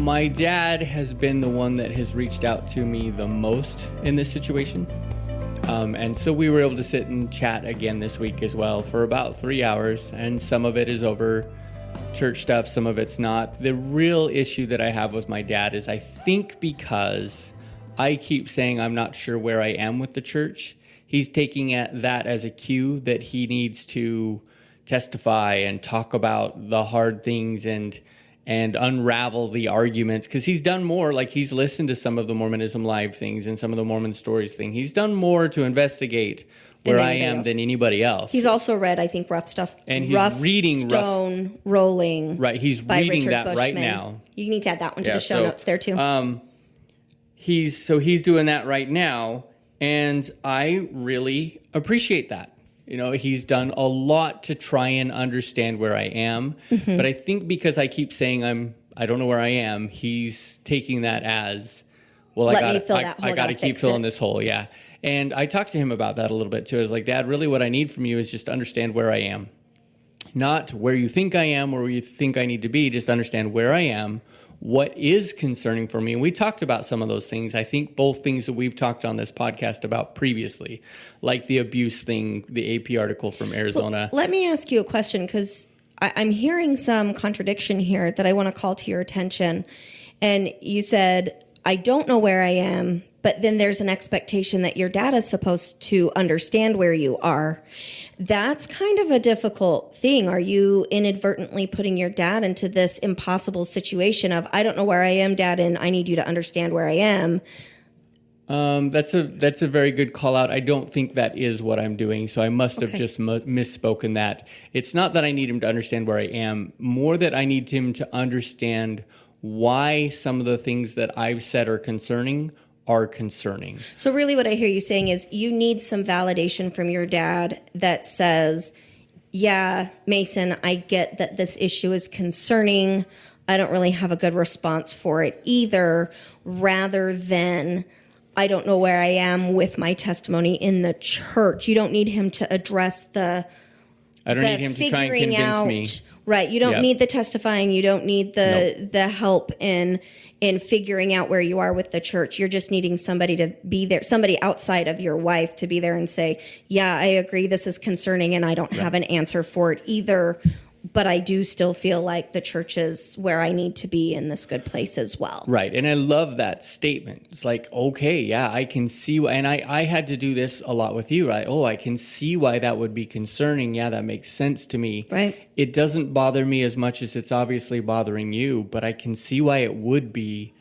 my dad has been the one that has reached out to me the most in this situation. And so we were able to sit and chat again this week as well for about 3 hours. And some of it is over church stuff, some of it's not. The real issue that I have with my dad is I think because I keep saying I'm not sure where I am with the church, he's taking that as a cue that he needs to testify and talk about the hard things and unravel the arguments, because he's done more. Like, he's listened to some of the Mormonism Live things and some of the Mormon Stories thing. He's done more to investigate where I am than anybody else. He's also read, I think, Rough Stuff. And he's reading Stone Rolling. Right, he's reading Richard that Bushman. Right now. You need to add that one to the show notes there too. He's doing that right now, and I really appreciate that. You know, he's done a lot to try and understand where I am. Mm-hmm. But I think because I keep saying I don't know where I am, he's taking that as, well, I got to keep filling this hole. Yeah. And I talked to him about that a little bit too. I was like, Dad, really what I need from you is just to understand where I am. Not where you think I am or where you think I need to be, just understand where I am, what is concerning for me. And we talked about some of those things. I think both things that we've talked on this podcast about previously, like the abuse thing, the AP article from Arizona. Well, let me ask you a question, because I'm hearing some contradiction here that I want to call to your attention. And you said, I don't know where I am, but then there's an expectation that your dad is supposed to understand where you are. That's kind of a difficult thing. Are you inadvertently putting your dad into this impossible situation of, I don't know where I am, Dad, and I need you to understand where I am? That's a very good call out. I don't think that is what I'm doing. So I must have just misspoken that. It's not that I need him to understand where I am, more that I need him to understand why some of the things that I've said are concerning. So really what I hear you saying is you need some validation from your dad that says, yeah, Mason, I get that this issue is concerning. I don't really have a good response for it either, rather than I don't know where I am with my testimony in the church. You don't need him to address I don't need him to try and convince me. Right. You don't need the testifying. You don't need the help in figuring out where you are with the church. You're just needing somebody to be there, somebody outside of your wife to be there and say, yeah, I agree, this is concerning and I don't have an answer for it either. But I do still feel like the church is where I need to be in this good place as well. Right. And I love that statement. It's like, okay, yeah, I can see why. And I had to do this a lot with you, right? Oh, I can see why that would be concerning. Yeah, that makes sense to me. Right. It doesn't bother me as much as it's obviously bothering you, but I can see why it would be.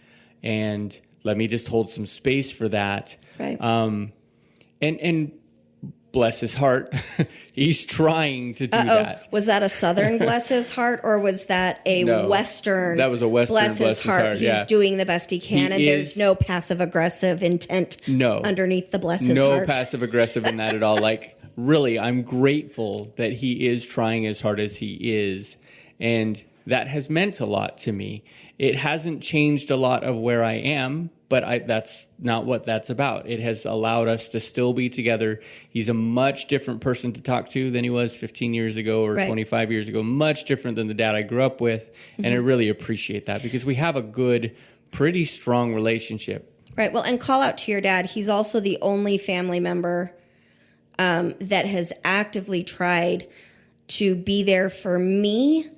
And let me just hold some space for that. Right. And bless his heart, he's trying to do that. Was that a Southern bless his heart, or was that a Western? That was a Western bless his heart. He's doing the best he can, and there's no passive aggressive intent underneath the bless his heart. No passive aggressive in that at all. Like, really, I'm grateful that he is trying as hard as he is, and that has meant a lot to me. It hasn't changed a lot of where I am, but that's not what that's about. It has allowed us to still be together. He's a much different person to talk to than he was 15 years ago or 25 years ago. Much different than the dad I grew up with. Mm-hmm. And I really appreciate that because we have a good, pretty strong relationship. Right. Well, and call out to your dad. He's also the only family member that has actively tried to be there for me.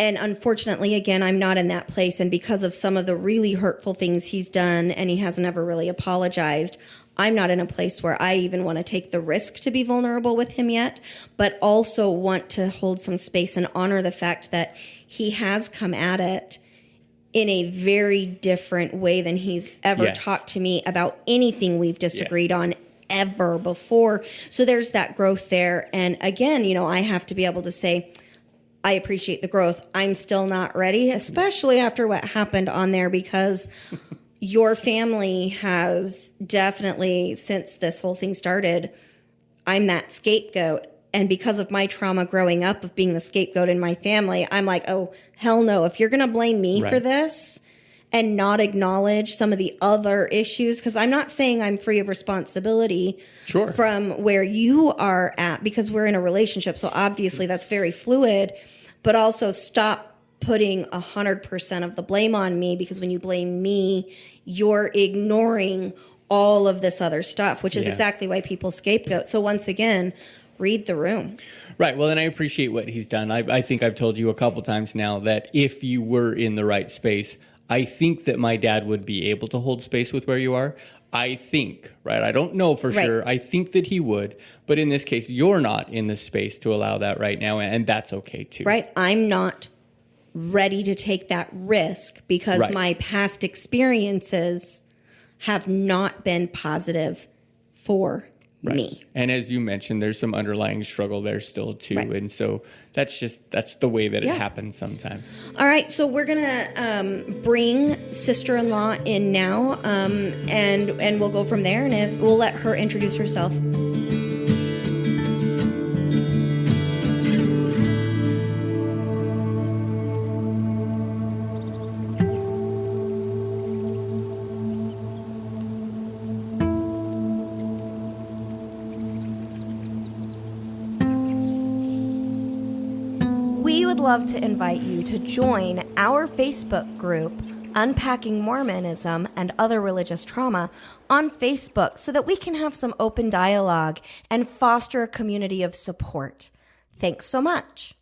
And unfortunately, again, I'm not in that place. And because of some of the really hurtful things he's done, and he hasn't ever really apologized, I'm not in a place where I even want to take the risk to be vulnerable with him yet, but also want to hold some space and honor the fact that he has come at it in a very different way than he's ever talked to me about anything we've disagreed on ever before. So there's that growth there. And again, I have to be able to say, I appreciate the growth. I'm still not ready, especially after what happened on there, because your family has definitely, since this whole thing started, I'm that scapegoat. And because of my trauma growing up of being the scapegoat in my family, I'm like, oh, hell no. If you're going to blame me for this and not acknowledge some of the other issues, because I'm not saying I'm free of responsibility from where you are at, because we're in a relationship. So obviously that's very fluid, but also stop putting 100% of the blame on me, because when you blame me, you're ignoring all of this other stuff, which is exactly why people scapegoat. So once again, read the room. Right. Well, and I appreciate what he's done. I think I've told you a couple times now that if you were in the right space, I think that my dad would be able to hold space with where you are. I think, right? I don't know for sure. I think that he would. But in this case, you're not in the space to allow that right now. And that's okay too. Right. I'm not ready to take that risk because my past experiences have not been positive for me. And as you mentioned, there's some underlying struggle there still too. And so that's the way that it happens sometimes. All right. So we're going to bring sister-in-law in now, and we'll go from there, and we'll let her introduce herself. We would love to invite you to join our Facebook group, Unpacking Mormonism and Other Religious Trauma, on Facebook so that we can have some open dialogue and foster a community of support. Thanks so much.